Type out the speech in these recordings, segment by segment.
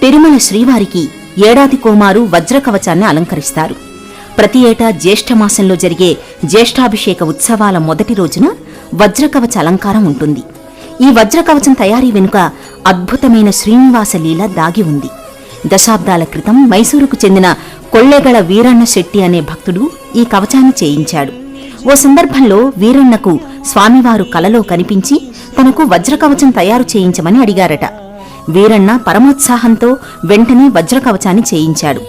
తిరుమల శ్రీవారికి ఏడాది కోమారు వజ్రకవచాన్ని అలంకరిస్తారు. ప్రతి ఏటా జ్యేష్ఠమాసంలో జరిగే జ్యేష్ఠాభిషేక ఉత్సవాల మొదటి రోజున వజ్రకవచ అలంకారం ఉంటుంది. ఈ వజ్రకవచం తయారీ వెనుక అద్భుతమైన శ్రీనివాస లీల దాగి ఉంది. దశాబ్దాల క్రితం మైసూరుకు చెందిన కొళ్లెగళ వీరన్న శెట్టి అనే భక్తుడు ఈ కవచాన్ని చేయించాడు. ఓ సందర్భంలో వీరన్నకు స్వామివారు కలలో కనిపించి తనకు వజ్రకవచం తయారు చేయించమని అడిగారట. వీరన్న పరమోత్సాహంతో వెంటనే వజ్రకవచాన్ని చేయించాడు.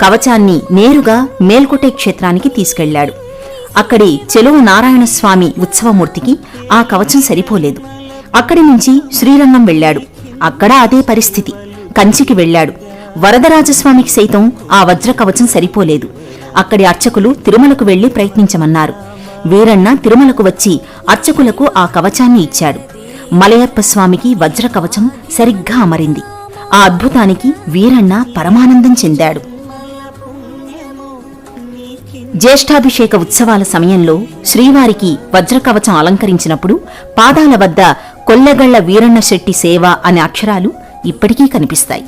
కవచాన్ని నేరుగా మేల్కొటే క్షేత్రానికి తీసుకెళ్లాడు. అక్కడి చెలువు నారాయణస్వామి ఉత్సవమూర్తికి ఆ కవచం సరిపోలేదు. అక్కడి నుంచి శ్రీరంగం వెళ్లాడు. అక్కడ అదే పరిస్థితి. కంచికి వెళ్లాడు. వరదరాజస్వామికి సైతం ఆ వజ్రకవచం సరిపోలేదు. అక్కడి అర్చకులు తిరుమలకు వెళ్లి ప్రయత్నించమన్నారు. వీరన్న తిరుమలకు వచ్చి అర్చకులకు ఆ కవచాన్ని ఇచ్చాడు. మలయప్ప స్వామికి వజ్రకవచం సరిగ్గా అమరింది. ఆ అద్భుతానికి వీరన్న పరమానందం చెందాడు. జ్యేష్ఠాభిషేక ఉత్సవాల సమయంలో శ్రీవారికి వజ్రకవచం అలంకరించినప్పుడు పాదాల వద్ద కొల్లెగళ్ల వీరన్న శెట్టి సేవ అనే అక్షరాలు ఇప్పటికీ కనిపిస్తాయి.